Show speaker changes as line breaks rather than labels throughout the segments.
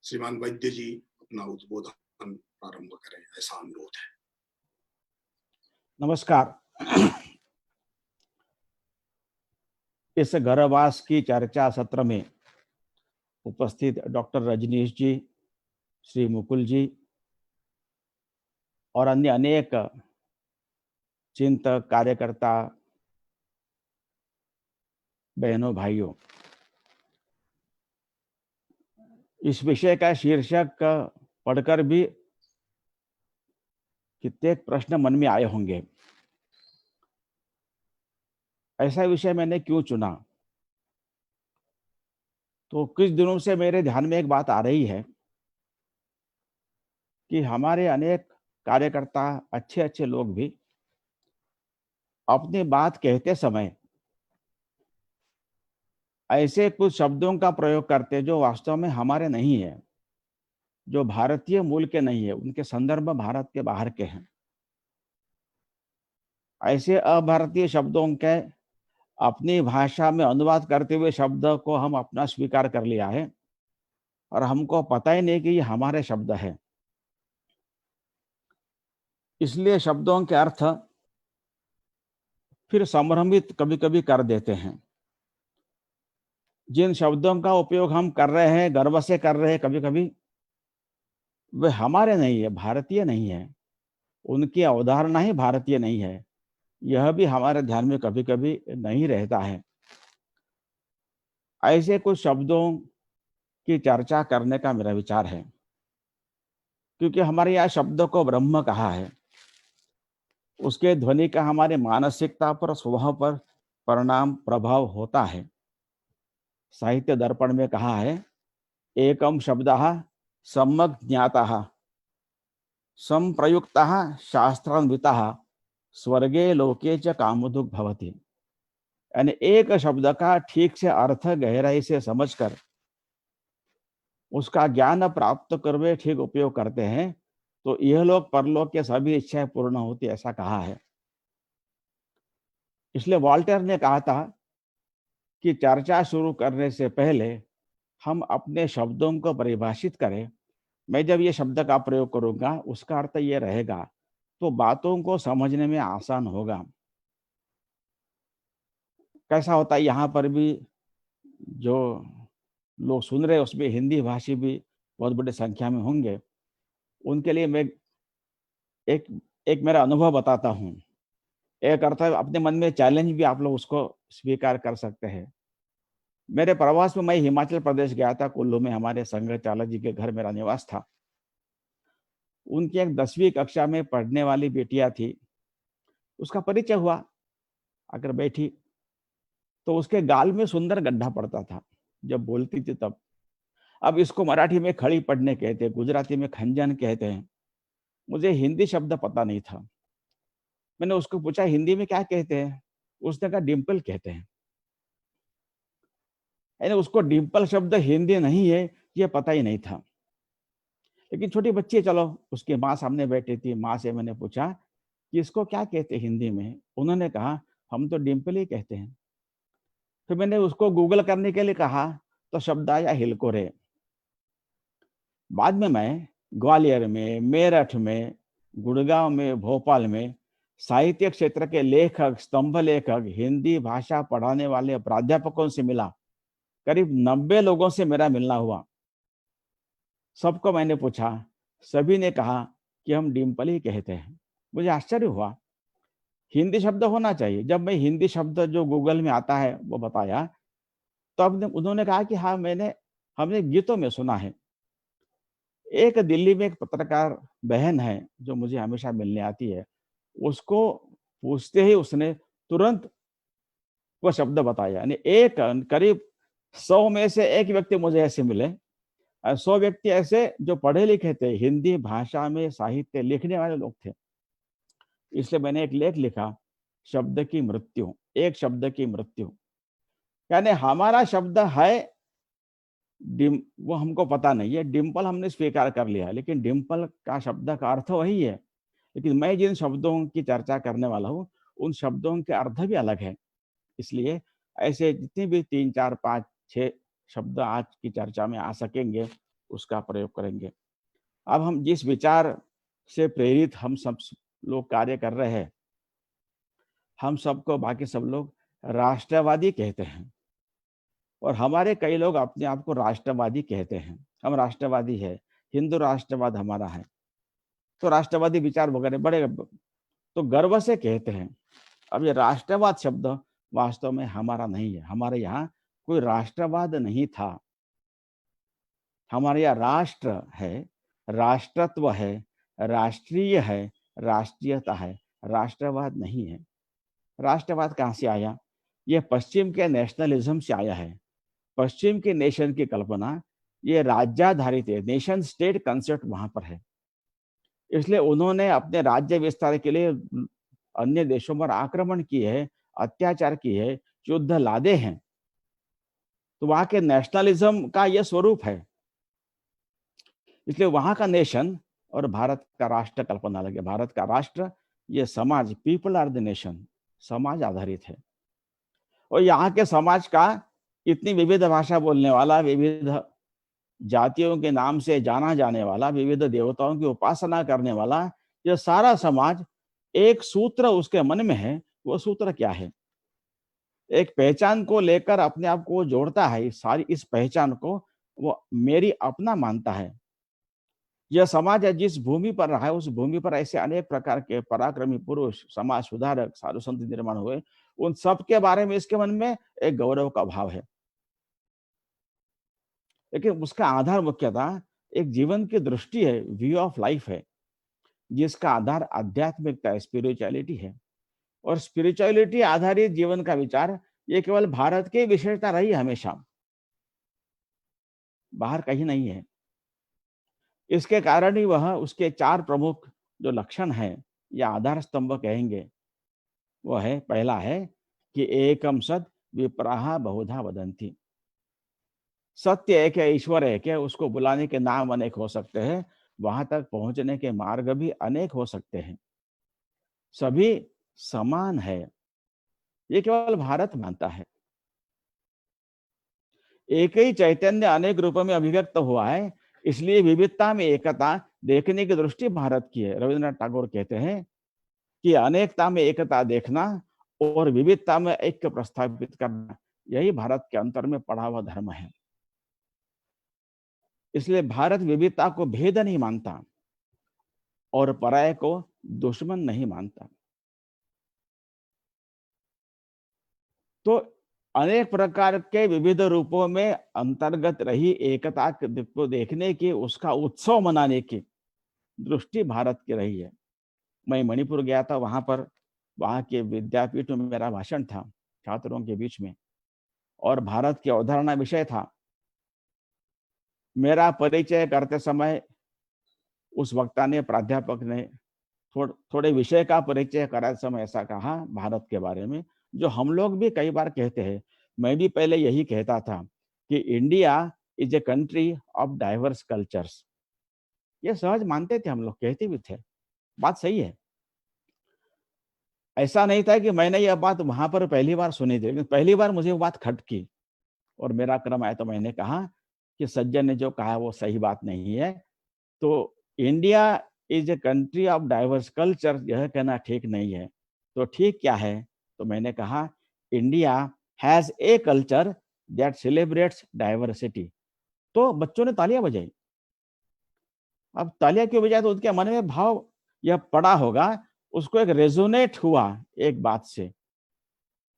श्रीमान वैद्य जी अपना उद्बोधन प्रारंभ करें, ऐसा अनुरोध है।
नमस्कार। इस गर्भवास की चर्चा सत्र में उपस्थित डॉक्टर रजनीश जी, श्री मुकुल जी और अन्य अनेक चिंतक, कार्यकर्ता, बहनों, भाइयों, इस विषय का शीर्षक पढ़कर भी कितने प्रश्न मन में आए होंगे। ऐसा विषय मैंने क्यों चुना? तो कुछ दिनों से मेरे ध्यान में एक बात आ रही है कि हमारे अनेक कार्यकर्ता, अच्छे अच्छे लोग भी अपनी बात कहते समय ऐसे कुछ शब्दों का प्रयोग करते जो वास्तव में हमारे नहीं है, जो भारतीय मूल के नहीं है, उनके संदर्भ भारत के बाहर के हैं। ऐसे अभारतीय शब्दों के अपनी भाषा में अनुवाद करते हुए शब्द को हम अपना स्वीकार कर लिया है और हमको पता ही नहीं कि ये हमारे शब्द है। इसलिए शब्दों के अर्थ फिर संभ्रमित कभी कभी कर देते हैं। जिन शब्दों का उपयोग हम कर रहे हैं, गर्व से कर रहे हैं, कभी कभी वे हमारे नहीं है, भारतीय नहीं है, उनकी अवधारणा ही भारतीय नहीं है, यह भी हमारे ध्यान में कभी कभी नहीं रहता है। ऐसे कुछ शब्दों की चर्चा करने का मेरा विचार है, क्योंकि हमारे यहाँ शब्द को ब्रह्म कहा है। उसके ध्वनि का हमारे मानसिकता पर, स्वभाव पर परिणाम, प्रभाव होता है। साहित्य दर्पण में कहा है, एकम शब्दः सम्यक् ज्ञातः संप्रयुक्तः शास्त्रान्वितः स्वर्गे लोके च कामधुक् भवति। यानी एक शब्द का ठीक से अर्थ गहराई से समझकर उसका ज्ञान प्राप्त कर वे ठीक उपयोग करते हैं तो यह लोग परलोक के सभी इच्छाएं पूर्ण होती, ऐसा कहा है। इसलिए वॉल्टेयर ने कहा था कि चर्चा शुरू करने से पहले हम अपने शब्दों को परिभाषित करें। मैं जब ये शब्द का प्रयोग करूंगा उसका अर्थ ये रहेगा, तो बातों को समझने में आसान होगा। कैसा होता है, यहाँ पर भी जो लोग सुन रहे उसमें हिंदी भाषी भी बहुत बड़ी संख्या में होंगे। उनके लिए मैं एक एक मेरा अनुभव बताता हूँ। एक अर्थ है, अपने मन में चैलेंज भी आप लोग उसको स्वीकार कर सकते हैं। मेरे प्रवास में मैं हिमाचल प्रदेश गया था, कुल्लू में हमारे संघ चालक जी के घर मेरा निवास था। उनकी एक 10वीं कक्षा में पढ़ने वाली बेटिया थी, उसका परिचय हुआ, आकर बैठी तो उसके गाल में सुंदर गड्ढा पड़ता था जब बोलती थी तब। अब इसको मराठी में खड़ी पढ़ने कहते हैं, गुजराती में खंजन कहते हैं। मुझे हिंदी शब्द पता नहीं था। मैंने उसको पूछा हिंदी में क्या कहते हैं? उसने कहा डिम्पल कहते हैं। यानी उसको डिम्पल शब्द हिंदी नहीं है ये पता ही नहीं था। लेकिन छोटी बच्ची, चलो उसकी माँ सामने बैठी थी, माँ से मैंने पूछा कि इसको क्या कहते हैं हिंदी में? उन्होंने कहा हम तो डिम्पल ही कहते हैं। फिर मैंने उसको गूगल करने के लिए कहा तो शब्द आया हिलकोरे। बाद में मैं ग्वालियर में, मेरठ में, गुड़गांव में, भोपाल में साहित्य क्षेत्र के लेखक, स्तंभ लेखक, हिंदी भाषा पढ़ाने वाले प्राध्यापकों से मिला। करीब 90 लोगों से मेरा मिलना हुआ। सबको मैंने पूछा, सभी ने कहा कि हम डिम्पल ही कहते हैं। मुझे आश्चर्य हुआ, हिंदी शब्द होना चाहिए। जब मैं हिंदी शब्द जो गूगल में आता है वो बताया तो अब उन्होंने कहा कि हाँ, हमने गीतों में सुना है। एक दिल्ली में एक पत्रकार बहन है जो मुझे हमेशा मिलने आती है, उसको पूछते ही उसने तुरंत वो शब्द बताया। यानी एक करीब 100 में से एक व्यक्ति मुझे ऐसे मिले, 100 व्यक्ति ऐसे जो पढ़े लिखे थे, हिंदी भाषा में साहित्य लिखने वाले लोग थे। इसलिए मैंने एक लेख लिखा, शब्द की मृत्यु, एक शब्द की मृत्यु। यानी हमारा शब्द है वो हमको पता नहीं है, डिम्पल हमने स्वीकार कर लिया, लेकिन डिम्पल का शब्द का अर्थ वही है। लेकिन मैं जिन शब्दों की चर्चा करने वाला हूँ उन शब्दों के अर्थ भी अलग है। इसलिए ऐसे जितने भी 3, 4, 5, 6 शब्द आज की चर्चा में आ सकेंगे उसका प्रयोग करेंगे। अब हम जिस विचार से प्रेरित हम सब लोग कार्य कर रहे हैं, हम सबको बाकी सब लोग राष्ट्रवादी कहते हैं और हमारे कई लोग अपने आप को राष्ट्रवादी कहते हैं। हम राष्ट्रवादी है, हिंदू राष्ट्रवाद हमारा है, तो राष्ट्रवादी विचार वगैरह बड़े तो गर्व से कहते हैं। अब ये राष्ट्रवाद शब्द वास्तव में हमारा नहीं है। हमारे यहाँ कोई राष्ट्रवाद नहीं था। हमारे यहाँ राष्ट्र है, राष्ट्रत्व है, राष्ट्रीय है, राष्ट्रीयता है, राष्ट्रवाद नहीं है। राष्ट्रवाद कहाँ से आया? ये पश्चिम के नेशनलिज्म से आया है। पश्चिम के नेशन की कल्पना ये राज्याधारित है, नेशन स्टेट कंसेप्ट वहां पर है। इसलिए उन्होंने अपने राज्य विस्तार के लिए अन्य देशों पर आक्रमण किए है, अत्याचार किए है, युद्ध लादे हैं। तो वहां के नेशनलिज्म का यह स्वरूप है। इसलिए वहां का नेशन और भारत का राष्ट्र कल्पना अलग है। भारत का राष्ट्र ये समाज, पीपल आर द नेशन, समाज आधारित है। और यहाँ के समाज का इतनी विविध भाषा बोलने वाला, विविध जातियों के नाम से जाना जाने वाला, विविध देवताओं की उपासना करने वाला, यह सारा समाज एक सूत्र उसके मन में है। वो सूत्र क्या है? एक पहचान को लेकर अपने आप को जोड़ता है। सारी इस पहचान को वो मेरी अपना मानता है। यह समाज है जिस भूमि पर रहा है, उस भूमि पर ऐसे अनेक प्रकार के पराक्रमी पुरुष, समाज सुधारक, साधु संत निर्माण हुए। उन सब के बारे में इसके मन में एक गौरव का भाव है। लेकिन उसका आधार मुख्यतः एक जीवन की दृष्टि है, व्यू ऑफ लाइफ है, जिसका आधार आध्यात्मिकता है, स्पिरिचुअलिटी है। और स्पिरिचुअलिटी आधारित जीवन का विचार ये केवल भारत की विशेषता रही है हमेशा, बाहर कहीं नहीं है। इसके कारण ही वह उसके 4 प्रमुख जो लक्षण हैं या आधार स्तंभ कहेंगे, वो है, पहला है कि एकम सत विप्राहा बहुधा वदंती। सत्य एक है, ईश्वर एक है, उसको बुलाने के नाम अनेक हो सकते हैं, वहां तक पहुंचने के मार्ग भी अनेक हो सकते हैं। सभी समान है, ये केवल भारत मानता है। एक ही चैतन्य अनेक रूपों में अभिव्यक्त हुआ है, इसलिए विविधता में एकता देखने की दृष्टि भारत की है। रविन्द्रनाथ टैगोर कहते हैं कि अनेकता में एकता देखना और विविधता में ऐक्य प्रस्थापित करना, यही भारत के अंतर में पड़ा हुआ धर्म है। इसलिए भारत विविधता को भेद नहीं मानता और पराये को दुश्मन नहीं मानता। तो अनेक प्रकार के विविध रूपों में अंतर्गत रही एकता को देखने की, उसका उत्सव मनाने की दृष्टि भारत की रही है। मैं मणिपुर गया था, वहां के विद्यापीठ में मेरा भाषण था छात्रों के बीच में, और भारत की अवधारणा विषय था। मेरा परिचय करते समय उस वक्ता ने, प्राध्यापक ने थोड़े विषय का परिचय कराते समय ऐसा कहा भारत के बारे में, जो हम लोग भी कई बार कहते हैं। मैं भी पहले यही कहता था कि India is a country of diverse cultures. ये सहज मानते थे हम लोग, कहते भी थे, बात सही है। ऐसा नहीं था कि मैंने यह बात वहां पर पहली बार सुनी थी, लेकिन पहली बार मुझे वो बात खटकी और मेरा क्रम आया तो मैंने कहा कि सज्जन ने जो कहा वो सही बात नहीं है। तो India is a country of diverse culture, यह कहना ठीक नहीं है। तो ठीक क्या है? तो मैंने कहा India has a culture that celebrates diversity. तो बच्चों ने तालियां बजाई। अब तालियां क्यों बजाई? तो उनके मन में भाव यह पड़ा होगा, उसको एक रेजोनेट हुआ एक बात से।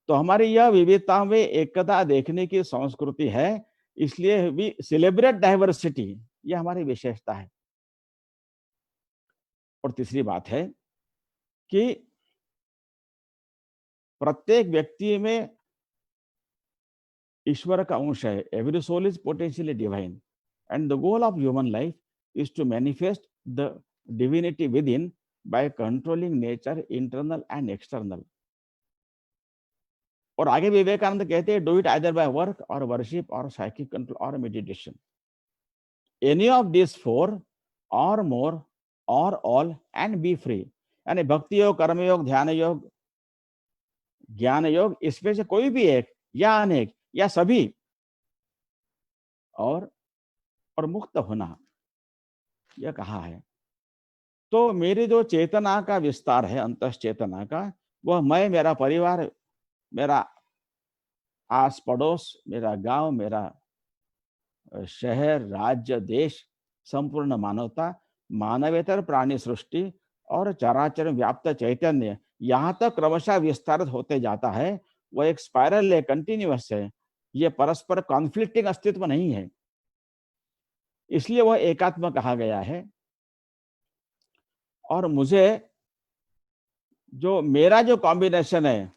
तो हमारी यह विविधता में एकता देखने की संस्कृति है, इसलिए वी सेलिब्रेट डाइवर्सिटी, यह हमारी विशेषता है। और तीसरी बात है कि प्रत्येक व्यक्ति में ईश्वर का अंश है। Every soul is potentially divine and the goal of human life is to manifest the divinity within by controlling nature internal and external. और आगे विवेकानंद कहते हैं, do it either by work और वर्शिप और साइकिक कंट्रोल और meditation. Any of this 4 और मोर और all and B free. यानी भक्ति योग, कर्मयोग, ध्यान योग, ज्ञान योग, इसमें से कोई भी एक या अनेक या सभी, और और मुक्त होना, यह कहा है। तो मेरी जो चेतना का विस्तार है, अंतस चेतना का, वह मैं, मेरा परिवार, मेरा आस पड़ोस, मेरा गांव, मेरा शहर, राज्य, देश, संपूर्ण मानवता, मानवेतर प्राणी सृष्टि और चराचर व्याप्त चैतन्य यहाँ तक क्रमशः विस्तारित होते जाता है। वह एक स्पाइरल है, कंटिन्यूअस है। ये परस्पर कॉन्फ्लिक्टिंग अस्तित्व नहीं है, इसलिए वह एकात्म कहा गया है। और मुझे जो मेरा जो कॉम्बिनेशन है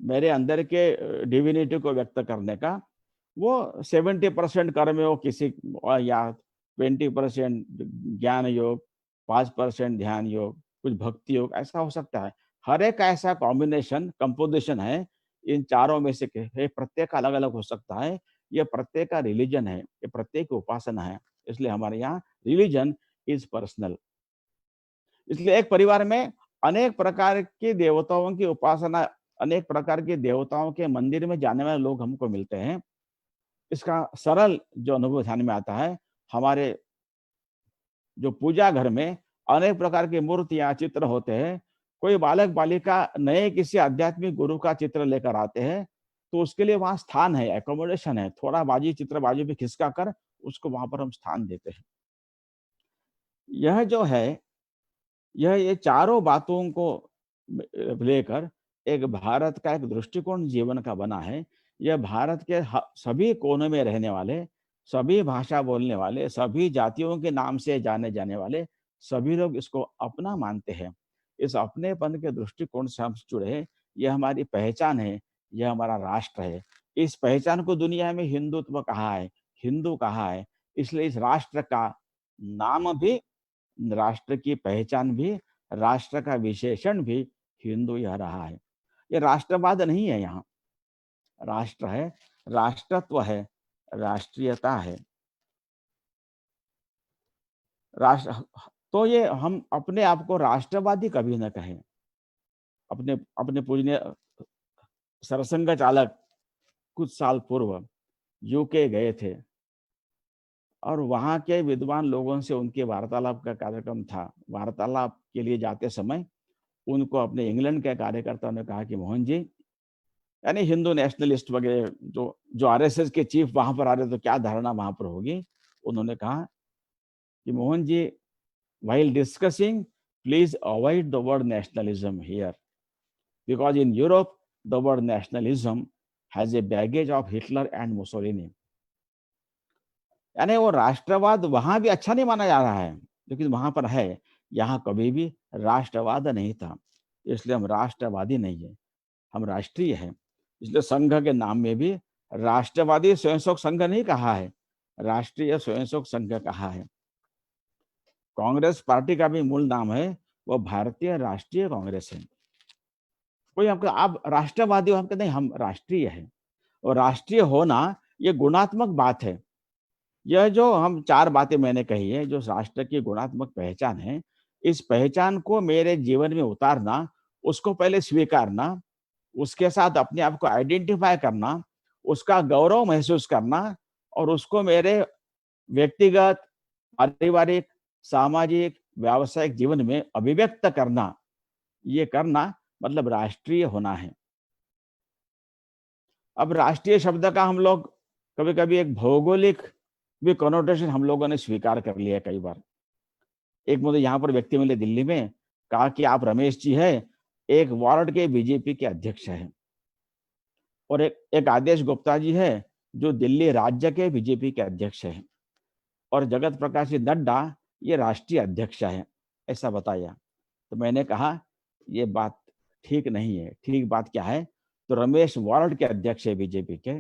मेरे अंदर के डिविनिटी को व्यक्त करने का, वो 70% कर्मयोग किसी या 20% ज्ञान योग, 5% ध्यान योग, कुछ भक्ति योग, ऐसा हो सकता है। हर एक ऐसा कॉम्बिनेशन कंपोजिशन है इन चारों में से प्रत्येक अलग अलग हो सकता है। ये प्रत्येक का रिलीजन है, ये प्रत्येक उपासना है। इसलिए हमारे यहाँ रिलीजन इज पर्सनल। इसलिए एक परिवार में अनेक प्रकार के देवताओं की उपासना, अनेक प्रकार के देवताओं के मंदिर में जाने वाले लोग हमको मिलते हैं। इसका सरल जो अनुभव ध्यान में आता है, हमारे जो पूजा घर में अनेक प्रकार की मूर्तियां, चित्र होते हैं। कोई बालक बालिका नए किसी आध्यात्मिक गुरु का चित्र लेकर आते हैं, तो उसके लिए वहां स्थान है, एकोमोडेशन है। थोड़ा बाजी चित्र बाजू में खिसका कर उसको वहां पर हम स्थान देते हैं। यह जो है, यह ये चारों बातों को लेकर एक भारत का एक दृष्टिकोण जीवन का बना है। यह भारत के सभी कोनों में रहने वाले, सभी भाषा बोलने वाले, सभी जातियों के नाम से जाने जाने वाले सभी लोग इसको अपना मानते हैं। इस अपनेपन के दृष्टिकोण से हम जुड़े हैं। यह हमारी पहचान है, यह हमारा राष्ट्र है। इस पहचान को दुनिया में हिंदुत्व कहा है, हिंदू कहा है। इसलिए इस राष्ट्र का नाम भी, राष्ट्र की पहचान भी, राष्ट्र का विशेषण भी हिंदू यह रहा है। ये राष्ट्रवाद नहीं है, यहाँ राष्ट्र है, राष्ट्रत्व है, राष्ट्रीयता है। राष्ट्र, तो ये हम अपने आप को राष्ट्रवादी कभी न कहें। अपने अपने पूजनीय सरसंघ चालक कुछ साल पूर्व यूके गए थे और वहाँ के विद्वान लोगों से उनके वार्तालाप का कार्यक्रम था। वार्तालाप के लिए जाते समय उनको अपने इंग्लैंड के कार्यकर्ताओं ने कहा कि मोहन जी, यानी हिंदू नेशनलिस्ट वगैरह जो आरएसएस के चीफ वहां पर आ रहे, तो क्या धारणा वहां पर होगी। उन्होंने कहा कि Mohan ji, while discussing, please avoid the word nationalism here, because in Europe the word nationalism has a baggage of Hitler and Mussolini. यानी वो राष्ट्रवाद वहां भी अच्छा नहीं माना जा रहा है, लेकिन वहां पर है। यहाँ कभी भी राष्ट्रवाद नहीं था, इसलिए हम राष्ट्रवादी नहीं है, हम राष्ट्रीय हैं। इसलिए संघ के नाम में भी राष्ट्रवादी स्वयंसेवक संघ नहीं कहा है, राष्ट्रीय स्वयंसेवक संघ कहा है। कांग्रेस पार्टी का भी मूल नाम है, वो भारतीय राष्ट्रीय कांग्रेस है। कोई हमको आप राष्ट्रवादी हो, हम कहते हैं हम राष्ट्रीय हैं। और राष्ट्रीय होना ये गुणात्मक बात है। यह जो हम चार बातें मैंने कही है, जो राष्ट्र की गुणात्मक पहचान है, इस पहचान को मेरे जीवन में उतारना, उसको पहले स्वीकारना, उसके साथ अपने आप को आइडेंटिफाई करना, उसका गौरव महसूस करना और उसको मेरे व्यक्तिगत, पारिवारिक, सामाजिक, व्यावसायिक जीवन में अभिव्यक्त करना, ये करना मतलब राष्ट्रीय होना है। अब राष्ट्रीय शब्द का हम लोग कभी-कभी एक भौगोलिक भी कनोटेशन हम लोगों ने स्वीकार कर लिया है कई बार। एक मुझे यहाँ पर व्यक्ति मिले दिल्ली में, कहा कि आप रमेश जी हैं, एक वार्ड के बीजेपी के अध्यक्ष हैं। और एक आदेश गुप्ता जी है, जो दिल्ली राज्य के बीजेपी के अध्यक्ष हैं। और जगत प्रकाश जी नड्डा ये राष्ट्रीय अध्यक्ष है, ऐसा बताया। तो मैंने कहा ये बात ठीक नहीं है। ठीक बात क्या है? तो रमेश वार्ड के अध्यक्ष है बीजेपी के,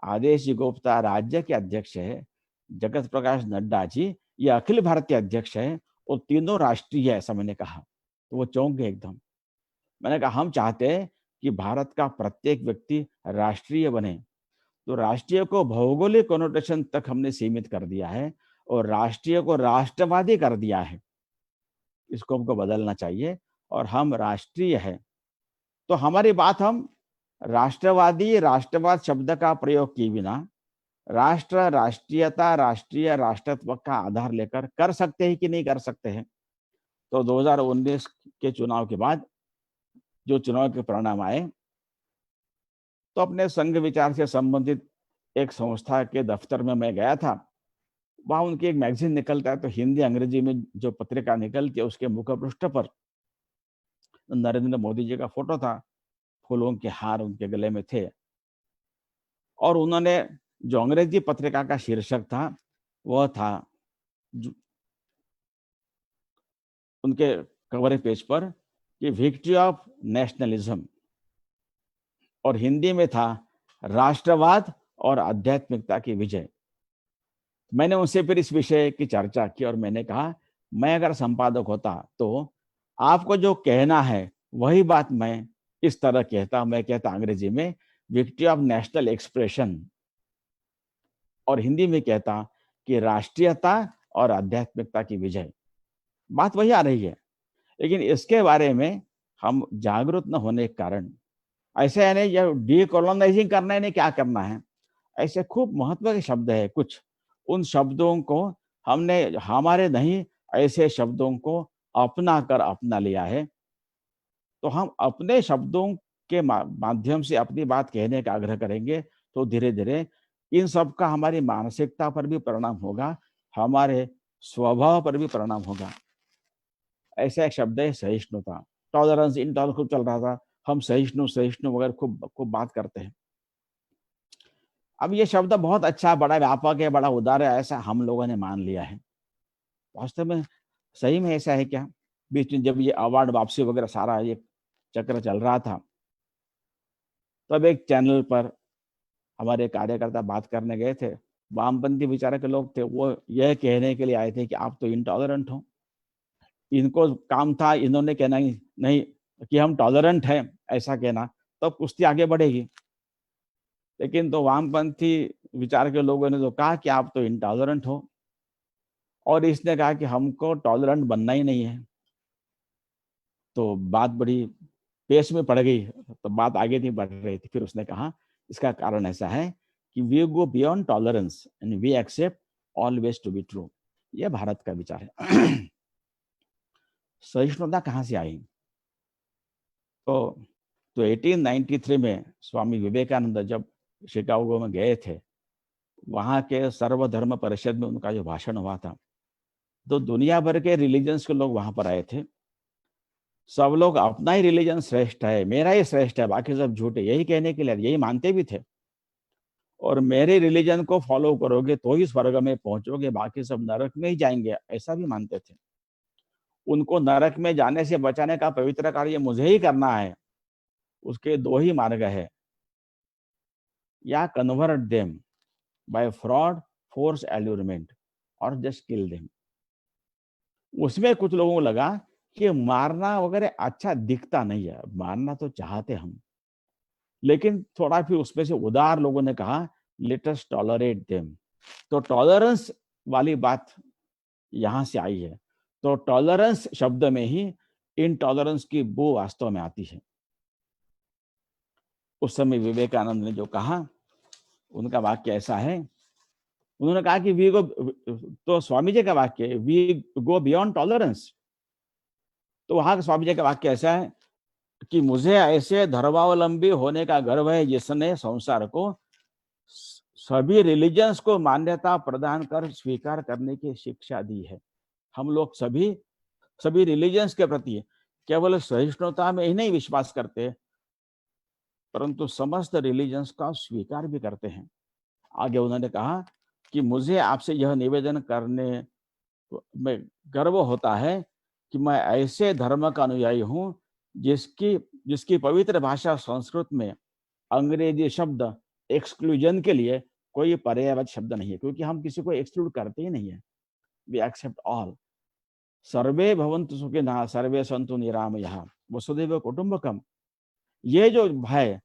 आदेश गुप्ता राज्य के अध्यक्ष है, जगत प्रकाश नड्डा जी ये अखिल भारतीय अध्यक्ष है, और तीनों राष्ट्रीय है, ऐसा मैंने कहा। तो वो चौंक गए एकदम। मैंने कहा हम चाहते हैं कि भारत का प्रत्येक व्यक्ति राष्ट्रीय बने। तो राष्ट्रीय को भौगोलिक कनोटेशन तक हमने सीमित कर दिया है और राष्ट्रीय को राष्ट्रवादी कर दिया है। इसको हमको बदलना चाहिए और हम राष्ट्रीय है। तो हमारी बात, हम राष्ट्रवादी, राष्ट्रवाद शब्द का प्रयोग किए बिना राष्ट्र, राष्ट्रीयता, राष्ट्रीय राष्ट्रत्व का आधार लेकर कर सकते हैं कि नहीं कर सकते हैं। तो 2019 के चुनाव के बाद जो चुनाव के परिणाम आए, तो अपने संघ विचार से संबंधित एक संस्था के दफ्तर में मैं गया था। वहाँ उनकी एक मैगज़ीन निकलता है, तो हिंदी अंग्रेजी में जो पत्रिका निकलती है, उसके मुखपृष्ठ पर नरेंद्र मोदी जी का फोटो था, फूलों के हार उनके गले में थे। और उन्होंने जो अंग्रेजी पत्रिका का शीर्षक था, वह था उनके कवर पेज पर कि विक्ट्री ऑफ नेशनलिज्म, और हिंदी में था राष्ट्रवाद और आध्यात्मिकता की विजय। मैंने उनसे फिर इस विषय की चर्चा की और मैंने कहा, मैं अगर संपादक होता तो आपको जो कहना है वही बात मैं इस तरह कहता। मैं कहता अंग्रेजी में विक्ट्री ऑफ नेशनल एक्सप्रेशन, और हिंदी में कहता कि राष्ट्रीयता और आध्यात्मिकता की विजय। बात वही आ रही है, लेकिन इसके बारे में हम जागरूक न होने के कारण, ऐसे है नहीं, ये डीकोलोनाइजिंग करना है, नहीं क्या करना है, ऐसे खूब महत्व के शब्द है कुछ, उन शब्दों को हमने हमारे नहीं, ऐसे शब्दों को अपना लिया है। तो हम अपने शब्दों के माध्यम से अपनी बात कहने का आग्रह करेंगे, तो धीरे धीरे इन सब का हमारी मानसिकता पर भी परिणाम होगा, हमारे स्वभाव पर भी परिणाम होगा। ऐसा एक शब्द है सहिष्णुता, टॉलरेंस, इनटॉलरेंस खूब चल रहा था, हम सहिष्णु सहिष्णु वगैरह खूब खूब बात करते हैं। अब ये शब्द बहुत अच्छा, बड़ा व्यापक है, बड़ा उदार है, ऐसा हम लोगों ने मान लिया है। वास्तव में सही में ऐसा है क्या? बीच में जब ये अवार्ड वापसी वगैरह सारा ये चक्र चल रहा था, तब एक चैनल पर हमारे कार्यकर्ता बात करने गए थे। वामपंथी विचार के लोग थे, वो यह कहने के लिए आए थे कि आप तो इंटॉलरेंट हो। इनको काम था, इन्होंने कहना ही नहीं कि हम टॉलरेंट हैं, ऐसा कहना, तब कुश्ती आगे बढ़ेगी। लेकिन तो वामपंथी विचार के लोगों ने तो कहा कि आप तो इंटॉलरेंट हो, और इसने कहा कि हमको टॉलरेंट बनना ही नहीं है। तो बात बड़ी पेश में पड़ गई, तो बात आगे नहीं बढ़ रही थी। फिर उसने कहा इसका कारण ऐसा है कि we go beyond tolerance and we accept always to be true. यह भारत का विचार है। सहिष्णुता कहाँ से आई? तो 1893 में स्वामी विवेकानंद जब शिकागो में गए थे, वहाँ के सर्वधर्म परिषद में उनका जो भाषण हुआ था, तो दुनिया भर के रिलीजन्स के लोग वहाँ पर आए थे। सब लोग अपना ही रिलीजन श्रेष्ठ है, मेरा ही श्रेष्ठ है, बाकी सब झूठे, यही कहने के लिए, यही मानते भी थे। और मेरे रिलीजन को फॉलो करोगे तो ही स्वर्ग में पहुंचोगे, बाकी सब नरक में ही जाएंगे, ऐसा भी मानते थे। उनको नरक में जाने से बचाने का पवित्र कार्य मुझे ही करना है। उसके दो ही मार्ग है, या convert them by fraud, force, allurement, और जस्ट किल देम। उसमें कुछ लोगों को लगा कि मारना वगैरह अच्छा दिखता नहीं है, मारना तो चाहते हम, लेकिन थोड़ा फिर उसमें से उदार लोगों ने कहा लेट अस टॉलरेट देम। तो टॉलरेंस वाली बात यहां से आई है। तो टॉलरेंस शब्द में ही इनटॉलरेंस की बो वास्तव में आती है। उस समय विवेकानंद ने जो कहा, उनका वाक्य ऐसा है, उन्होंने कहा कि वी गो, तो स्वामी जी का वाक्य है वी गो बियॉन्ड टॉलरेंस। तो वहां स्वामी जी का वाक्य ऐसा है कि मुझे ऐसे धर्मावलंबी होने का गर्व है जिसने संसार को सभी रिलीजन्स को मान्यता प्रदान कर स्वीकार करने की शिक्षा दी है। हम लोग सभी रिलीजन्स के प्रति केवल सहिष्णुता में ही नहीं विश्वास करते, परंतु समस्त रिलीजन्स का स्वीकार भी करते हैं। आगे उन्होंने कहा कि मुझे आपसे यह निवेदन करने में गर्व होता है कि मैं ऐसे धर्म का अनुयायी हूं जिसकी जिसकी पवित्र भाषा संस्कृत में अंग्रेजी शब्द एक्सक्लूजन के लिए कोई पर्यायवाची शब्द नहीं है, क्योंकि हम किसी को एक्सक्लूड करते ही नहीं है। We accept all. सर्वे भवन्तु सुखिनः सर्वे सन्तु निरामयः वसुधैव कुटुम्बकम। ये जो है,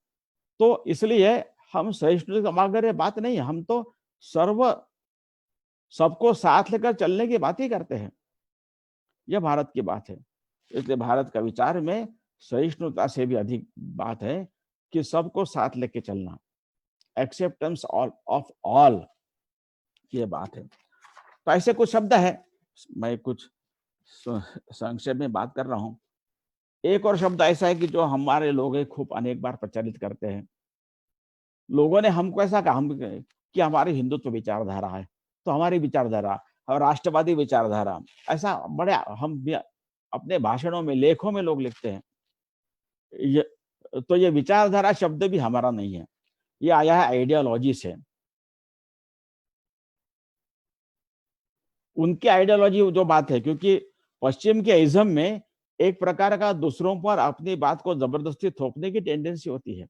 तो इसलिए हम सहिष्णुता की अगर बात नहीं है, हम तो सबको साथ लेकर चलने की बात ही करते हैं। यह भारत की बात है। इसलिए भारत का विचार में सहिष्णुता से भी अधिक बात है कि सबको साथ लेके चलना। एक्सेप्टेंस ऑफ ऑल, ये बात है। तो ऐसे कुछ शब्द है, मैं कुछ संक्षेप में बात कर रहा हूं। एक और शब्द ऐसा है कि जो हमारे लोग खूब अनेक बार प्रचलित करते हैं। लोगों ने हमको ऐसा कहा कि हमारी हिंदुत्व विचारधारा है, तो हमारी विचारधारा और राष्ट्रवादी विचारधारा, ऐसा बड़े हम भी अपने भाषणों में, लेखों में लोग लिखते हैं। ये तो ये विचारधारा शब्द भी हमारा नहीं है, ये आया है आइडियोलॉजी से। उनकी आइडियोलॉजी जो बात है, क्योंकि पश्चिम के इज्म में एक प्रकार का दूसरों पर अपनी बात को जबरदस्ती थोपने की टेंडेंसी होती है,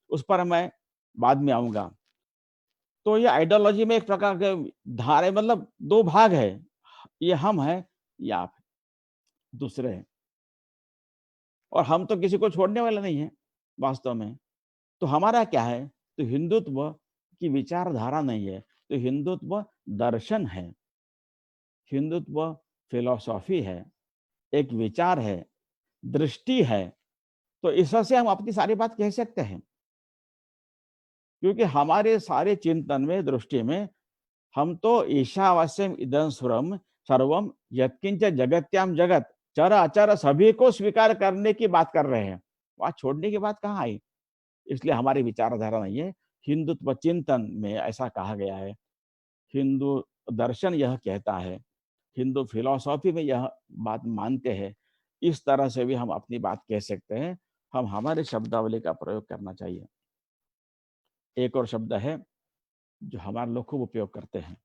उस पर मैं बाद में आऊंगा। तो ये आइडियोलॉजी में एक प्रकार के धारे, मतलब दो भाग है, ये हम है, ये आप है, दूसरे हैं। और हम तो किसी को छोड़ने वाले नहीं है वास्तव में। तो हमारा क्या है, तो हिंदुत्व की विचारधारा नहीं है, तो हिंदुत्व दर्शन है, हिंदुत्व फिलॉसफी है, एक विचार है, दृष्टि है। तो इस से हम अपनी सारी बात कह सकते हैं, क्योंकि हमारे सारे चिंतन में, दृष्टि में, हम तो ईशावास्यम इदं सर्वम यत्किंच जगत्याम जगत चर अचर सभी को स्वीकार करने की बात कर रहे हैं। वहां छोड़ने की बात कहाँ आई? इसलिए हमारी विचारधारा नहीं है। हिंदुत्व चिंतन में ऐसा कहा गया है, हिंदू दर्शन यह कहता है, हिंदू फिलॉसफी में यह बात मानते हैं। इस तरह से भी हम अपनी बात कह सकते हैं। हम हमारे शब्दावली का प्रयोग करना चाहिए। एक और शब्द है जो हमारे लोग खूब उपयोग करते हैं,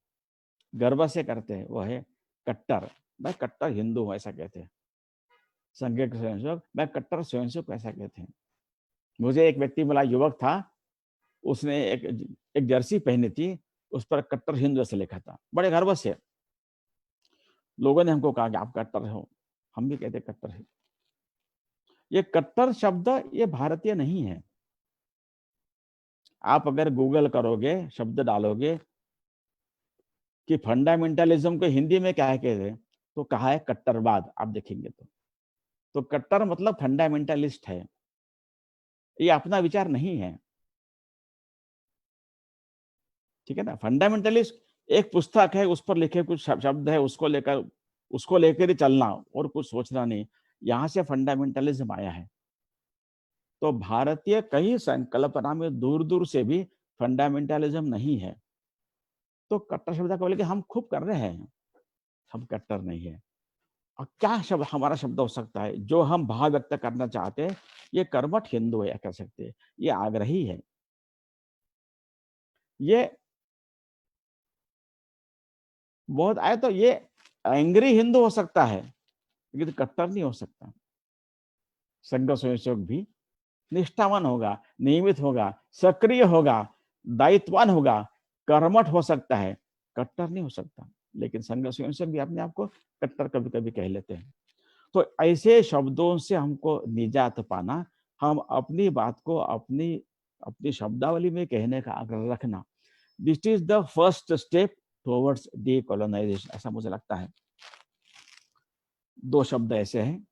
गर्व से करते हैं, वो है कट्टर। मैं कट्टर हिंदू हूं, ऐसा कहते हैं। संघ के स्वयंसेवक, मैं कट्टर स्वयंसेवक, ऐसा कहते हैं। मुझे एक व्यक्ति मिला, युवक था, उसने एक जर्सी पहनी थी, उस पर कट्टर हिंदू से लिखा था, बड़े गर्व से। लोगों ने हमको कहा कि आप कट्टर हो, हम भी कहते कट्टर है। ये कट्टर शब्द ये भारतीय नहीं है। आप अगर गूगल करोगे, शब्द डालोगे कि फंडामेंटलिज्म को हिंदी में क्या है कहते हैं, तो कहा है कट्टरवाद, आप देखेंगे तो कट्टर मतलब फंडामेंटलिस्ट है, ये अपना विचार नहीं है। ठीक है ना? फंडामेंटलिस्ट एक पुस्तक है, उस पर लिखे कुछ शब्द है, उसको लेकर ही चलना और कुछ सोचना नहीं। यहां से फंडामेंटलिज्म आया है। तो भारतीय कई संकल्पना में दूर दूर से भी फंडामेंटलिज्म नहीं है। तो कट्टर शब्द का बोले कि हम खूब कर रहे हैं, हम कट्टर नहीं है। और क्या शब्द हमारा शब्द हो सकता है जो हम भाव व्यक्त करना चाहते हैं? ये कर्मठ हिंदू है, कह सकते हैं, ये आग्रही है, ये बहुत आए तो ये एंग्री हिंदू हो सकता है, लेकिन कट्टर नहीं हो सकता। संघ स्वयंसेवक भी निष्ठावान होगा, नियमित होगा, सक्रिय होगा, दायित्ववान होगा, कर्मठ हो सकता है, कट्टर नहीं हो सकता। लेकिन संघ स्वयंसेवक भी अपने आप को कट्टर कभी कभी कह लेते हैं। तो ऐसे शब्दों से हमको निजात पाना, हम अपनी बात को अपनी अपनी शब्दावली में कहने का आग्रह रखना, this is the first step towards decolonisation, ऐसा मुझे लगता है। दो शब्द ऐसे हैं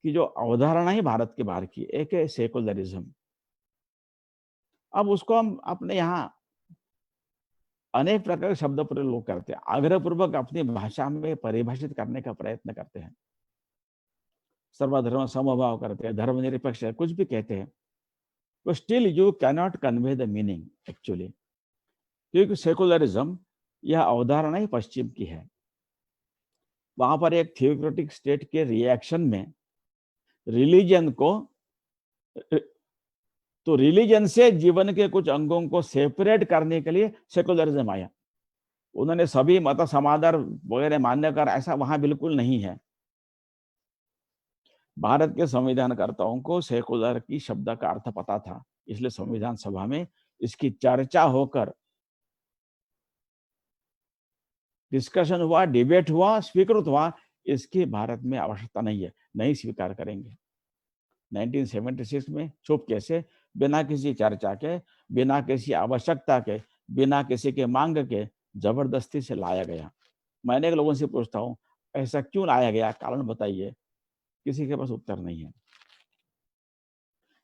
कि जो अवधारणा ही भारत के बाहर की, एक है सेकुलरिज्म। अब उसको हम अपने यहाँ अनेक प्रकार के शब्द प्रयोग करते हैं, आग्रहपूर्वक अपनी भाषा में परिभाषित करने का प्रयत्न करते हैं, सर्वधर्म समभाव करते हैं, धर्मनिरपेक्ष है, कुछ भी कहते हैं, तो still you cannot convey the meaning actually, क्योंकि सेकुलरिज्म यह अवधारणा ही पश्चिम की है। वहां पर एक थियोक्रेटिक स्टेट के रिएक्शन में रिलीजन को, तो रिलीजन से जीवन के कुछ अंगों को सेपरेट करने के लिए सेकुलरिज्म आया। उन्होंने सभी मत समादर वगैरह मान्य कर, ऐसा वहां बिल्कुल नहीं है। भारत के संविधानकर्ताओं को सेकुलर की शब्द का अर्थ पता था, इसलिए संविधान सभा में इसकी चर्चा होकर, डिस्कशन हुआ, डिबेट हुआ, स्वीकृत हुआ। इसकी भारत में आवश्यकता नहीं है, नहीं स्वीकार करेंगे। 1976 में चुपके से, बिना किसी चर्चा के, बिना किसी आवश्यकता के, बिना किसी के मांग के, जबरदस्ती से लाया गया। मैंने लोगों से पूछता हूं, ऐसा क्यों लाया गया, कारण बताइए, किसी के पास उत्तर नहीं है।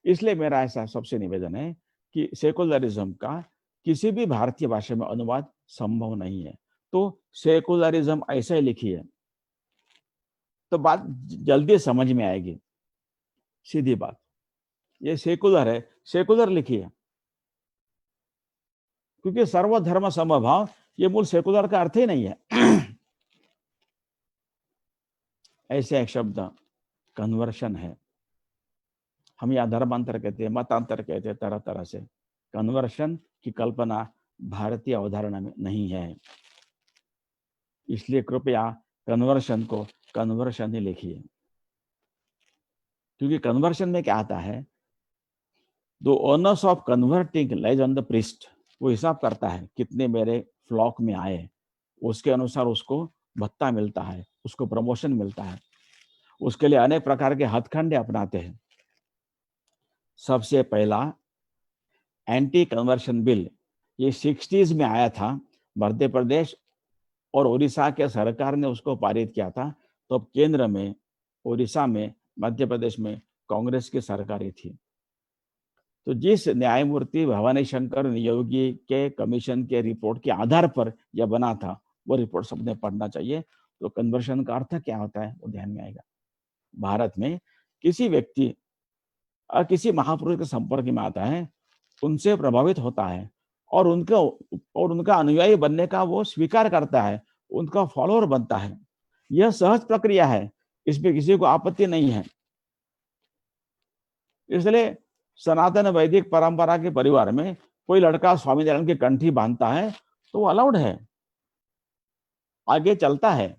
इसलिए मेरा ऐसा सबसे निवेदन है कि सेकुलरिज्म का किसी भी भारतीय भाषा में अनुवाद संभव नहीं है। तो सेकुलरिज्म ऐसे ही लिखिए तो बात जल्दी समझ में आएगी। सीधी बात, ये सेकुलर है, सेकुलर लिखिए, क्योंकि सर्वधर्म समभाव ये मूल सेकुलर का अर्थ ही नहीं है। ऐसे एक शब्द कन्वर्शन है, हम यहाँ धर्मांतर कहते हैं, मतांतर कहते हैं, तरह तरह से। कन्वर्शन की कल्पना भारतीय अवधारणा में नहीं है, इसलिए कृपया कन्वर्शन को कन्वर्शन ही लिखिए। क्योंकि कन्वर्शन में क्या आता है, the owners of converting lies on the priest, वो हिसाब करता है कितने मेरे फ्लॉक में आए, उसके अनुसार उसको भत्ता मिलता है, उसको प्रमोशन मिलता है, उसके लिए अनेक प्रकार के हथकंडे अपनाते हैं। सबसे पहला एंटी कन्वर्शन बिल ये 60s में आया था, मध्य प्रदेश और उड़ीसा के सरकार ने उसको पारित किया था। तो अब केंद्र में, उड़ीसा में, मध्य प्रदेश में कांग्रेस की सरकार थी। तो जिस न्यायमूर्ति भवानी शंकर नियोगी के कमीशन के रिपोर्ट के आधार पर यह बना था, वो रिपोर्ट सबने पढ़ना चाहिए। तो कन्वर्शन का अर्थ क्या होता है वो ध्यान में आएगा। भारत में किसी व्यक्ति और किसी महापुरुष के संपर्क में आता है, उनसे प्रभावित होता है और उनका अनुयायी बनने का वो स्वीकार करता है, उनका फॉलोअर बनता है। यह सहज प्रक्रिया है, इसमें किसी को आपत्ति नहीं है। इसलिए सनातन वैदिक परंपरा के परिवार में कोई लड़का स्वामीनारायण की कंठी बांधता है तो वो अलाउड है, आगे चलता है।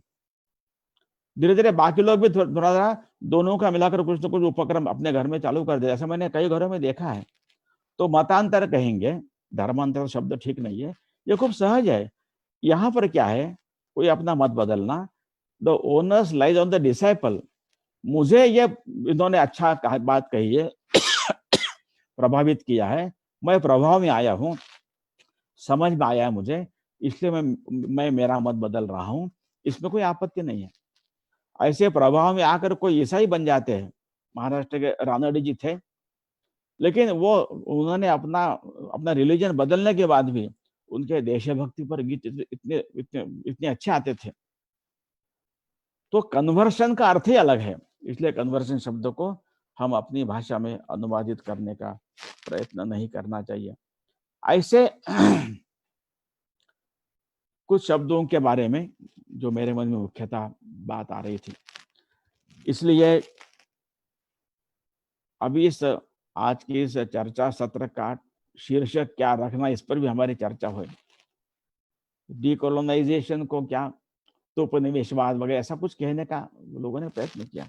धीरे धीरे बाकी लोग भी थोड़ा थोड़ा दोनों का मिलाकर कुछ न कुछ उपक्रम अपने घर में चालू कर दे, ऐसा मैंने कई घरों में देखा है। तो मतांतर कहेंगे, धर्मांतर शब्द ठीक नहीं है, ये खूब सहज है। यहाँ पर क्या है, कोई अपना मत बदलना, the owners lies on the disciple. मुझे ये इन्होंने अच्छा बात कही है, प्रभावित किया है, मैं प्रभाव में आया हूँ, समझ में आया है मुझे, इसलिए मैं मेरा मत बदल रहा हूँ, इसमें कोई आपत्ति नहीं है। ऐसे प्रभाव में आकर कोई ईसाई बन जाते हैं। महाराष्ट्र के रानडे जी थे, लेकिन वो उन्होंने अपना रिलीजन बदलने के बाद भी उनके देशभक्ति पर गीत इतने इतने इतने अच्छे आते थे। तो कन्वर्शन का अर्थ ही अलग है, इसलिए कन्वर्शन शब्द को हम अपनी भाषा में अनुवादित करने का प्रयत्न नहीं करना चाहिए। ऐसे कुछ शब्दों के बारे में जो मेरे मन में मुख्यतः बात आ रही थी, इसलिए अभी इस आज की इस चर्चा सत्र का शीर्षक क्या रखना, इस पर भी हमारी चर्चा हुई। डीकोलोनाइजेशन को क्या तो उपनिवेशवाद वगैरह ऐसा कुछ कहने का लोगों ने प्रयत्न किया।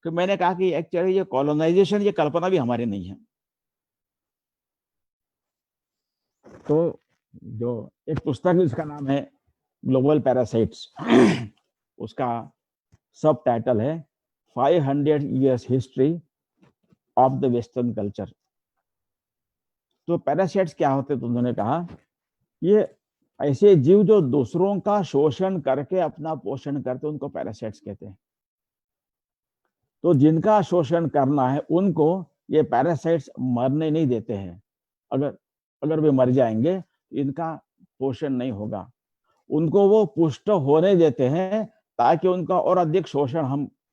तो मैंने कहा कि एक्चुअली ये कॉलोनाइजेशन ये कल्पना भी हमारी नहीं है। तो जो एक पुस्तक है जिसका नाम है ग्लोबल पैरासाइट्स, उसका सब टाइटल है 500 years history of the western culture. तो पैरासाइट्स क्या होते, तो उन्होंने कहा ये ऐसे जीव जो दूसरों का शोषण करके अपना पोषण करते, उनको पैरासाइट्स कहते हैं। तो जिनका शोषण करना है उनको ये पैरासाइट्स मरने नहीं देते हैं। अगर वे मर जाएंगे इनका पोषण नहीं होगा, उनको वो पुष्ट होने देते हैं ताकि उनका और अधिक शोषण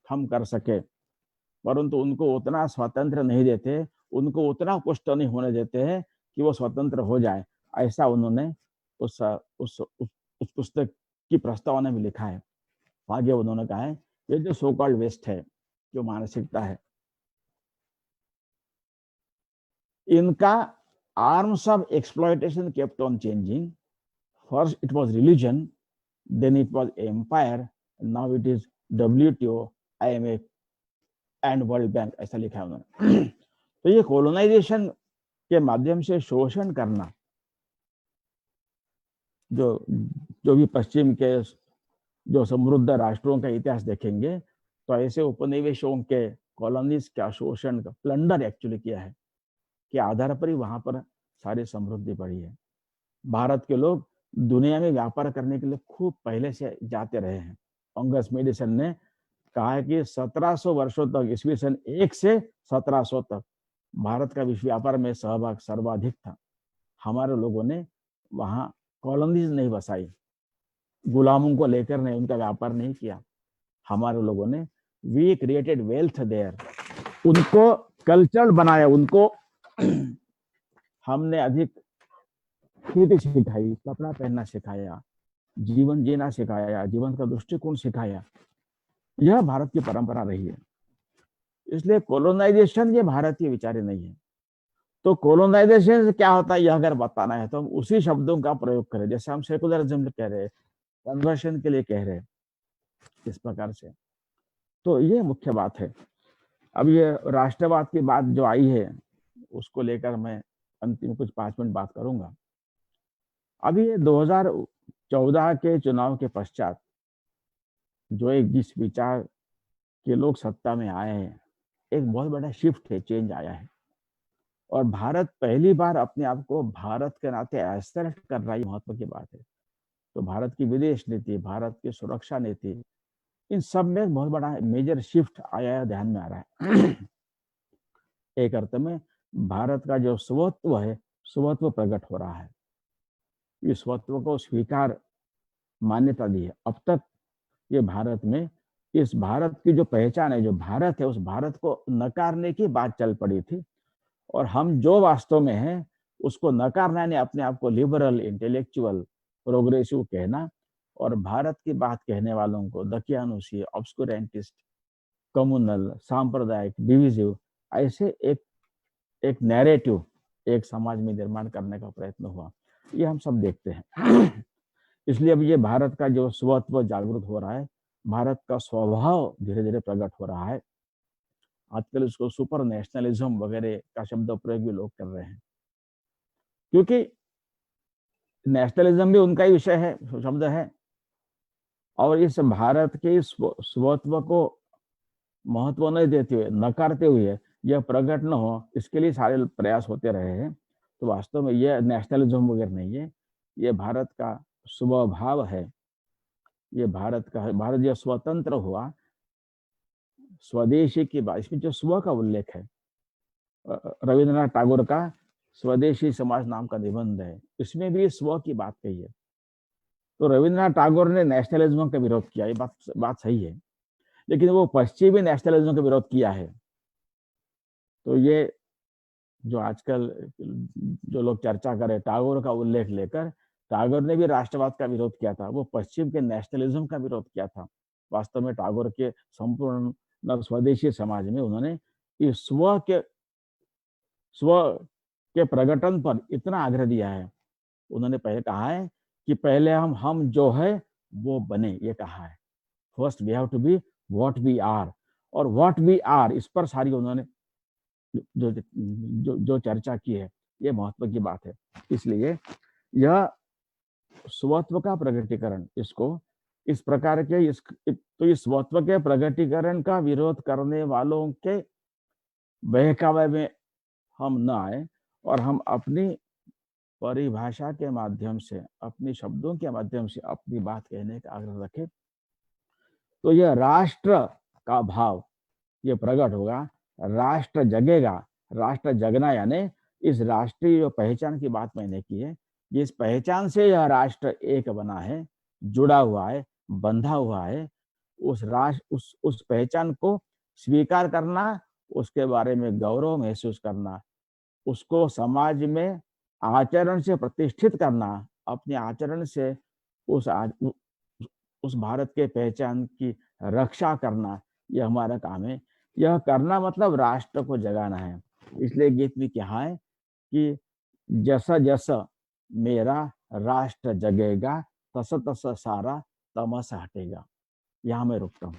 हम कर सके, परंतु उनको उतना स्वतंत्र नहीं देते, उनको उतना पुष्ट नहीं होने देते हैं कि वो स्वतंत्र हो जाए। ऐसा उन्होंने उस पुस्तक की प्रस्तावना में लिखा है। आगे उन्होंने कहा है ये जो सो कॉल्ड वेस्ट है, जो मानसिकता है, इनका arms of exploitation kept on changing. First it was religion, then it was empire, now it is WTO, IMF and world bank, ऐसा लिखा है उन्होंने। तो ये कॉलोनाइजेशन के माध्यम से शोषण करना, जो भी पश्चिम के जो समृद्ध राष्ट्रों का इतिहास देखेंगे तो ऐसे उपनिवेशों के कॉलोनीज का शोषण का प्लंडर एक्चुअली किया है के आधार पर ही वहां पर सारी समृद्धि बढ़ी है। भारत के लोग दुनिया में व्यापार करने के लिए खूब पहले से जाते रहे हैं। अंगस मेडिसन ने कहा है कि 1700 वर्षों तक, ईस्वी सन 1 से 1700 तक भारत का विश्व व्यापार में सहभाग सर्वाधिक था। हमारे लोगों ने वहां कॉलोनीज नहीं बसाई, गुलामों को लेकर नहीं उनका व्यापार नहीं किया। हमारे लोगों ने वी क्रिएटेड वेल्थ देयर, उनको कल्चर बनाया, उनको हमने अधिक खेती सिखाई, कपड़ा पहनना सिखाया, जीवन जीना सिखाया, जीवन का दृष्टिकोण सिखाया। यह भारत की परंपरा रही है। इसलिए कोलोनाइजेशन ये भारतीय विचार नहीं है। तो कोलोनाइजेशन से क्या होता है यह अगर बताना है तो हम उसी शब्दों का प्रयोग करें, जैसे हम सेकुलरिज्म कह रहे हैं, कन्वर्शन के लिए कह रहे हैं, इस प्रकार से। तो ये मुख्य बात है। अब ये राष्ट्रवाद की बात जो आई है उसको लेकर मैं अंतिम कुछ 5 मिनट बात करूंगा। अभी ये 2014 के चुनाव के पश्चात जो एक जिस विचार के लोग सत्ता में आए हैं, एक बहुत बड़ा शिफ्ट है, चेंज आया है। और भारत पहली बार अपने आप को भारत के नाते एसेट कर रहा है, महत्व की बात है। तो भारत की विदेश नीति, भारत की सुरक्षा नीति, इन सब में एक बहुत बड़ा मेजर शिफ्ट आया है, ध्यान में आ रहा है। एक अर्थ में भारत का जो स्वत्व है, स्वत्व प्रकट हो रहा है। इस स्वत्व को स्वीकार, मान्यता दी है। अब तक ये भारत में, इस भारत की जो पहचान है, जो भारत है, उस भारत को नकारने की बात चल पड़ी थी। और हम जो वास्तव में हैं उसको नकारना, यानी अपने आप को लिबरल, इंटेलेक्चुअल, प्रोग्रेसिव कहना, और भारत की बात कहने वालों को दकियानुसी, ऑब्सक्यूरेंटिस्ट, कम्युनल, सांप्रदायिक, डिविजिव, ऐसे एक नैरेटिव एक समाज में निर्माण करने का प्रयत्न हुआ। ये हम सब देखते हैं। इसलिए अब ये भारत का जो स्वत्व जागृत हो रहा है, भारत का स्वभाव धीरे धीरे प्रकट हो रहा है। आजकल इसको सुपर नेशनलिज्म वगैरह का शब्द प्रयोग भी लोग कर रहे हैं, क्योंकि नेशनलिज्म भी उनका ही विषय है, शब्द है। और इस भारत के स्वत्व को महत्व नहीं देते हुए, नकारते हुए यह प्रकट न हो, इसके लिए सारे प्रयास होते रहे हैं। तो वास्तव में यह नेशनलिज्म वगैरह नहीं है, ये भारत का स्वभाव है। ये भारत जो स्वतंत्र हुआ, स्वदेशी की बात, इसमें जो स्व का उल्लेख है, रविंद्रनाथ टैगोर का स्वदेशी समाज नाम का निबंध है, इसमें भी स्व की बात कही है। तो रविंद्रनाथ टैगोर ने नेशनलिज्म का विरोध किया, ये बात सही है, लेकिन वो पश्चिमी नेशनलिज्म का विरोध किया है। तो ये जो आजकल जो लोग चर्चा करें टैगोर का उल्लेख लेकर, टैगोर ने भी राष्ट्रवाद का विरोध किया था, वो पश्चिम के नेशनलिज्म का विरोध किया था। वास्तव में टैगोर के संपूर्ण स्वदेशी समाज में उन्होंने इस स्व के प्रकटन पर इतना आग्रह दिया है। उन्होंने पहले कहा है कि पहले हम जो है वो बने, ये कहा है। First we have to be what we are, और व्हाट वी आर इस पर सारी उन्होंने जो चर्चा की है, ये महत्व की बात है। इसलिए यह स्वत्व का प्रकटीकरण, इसको इस प्रकार के तो इस स्वत्व के प्रकटीकरण का विरोध करने वालों के बहकावे में हम न आए, और हम अपनी परिभाषा के माध्यम से, अपने शब्दों के माध्यम से अपनी बात कहने का आग्रह रखें। तो यह राष्ट्र का भाव ये प्रकट होगा, राष्ट्र जगेगा। राष्ट्र जगना यानी इस राष्ट्रीय जो पहचान की बात मैंने की है, जिस पहचान से यह राष्ट्र एक बना है, जुड़ा हुआ है, बंधा हुआ है, उस राष्ट्र उस पहचान को स्वीकार करना, उसके बारे में गौरव महसूस करना, उसको समाज में आचरण से प्रतिष्ठित करना, अपने आचरण से उस भारत के पहचान की रक्षा करना, यह हमारा काम है। यह करना मतलब राष्ट्र को जगाना है। इसलिए गीत में क्या है कि जैसा जैसा मेरा राष्ट्र जगेगा, तस तस सारा तमस हटेगा। यहाँ मैं रुकता हूँ।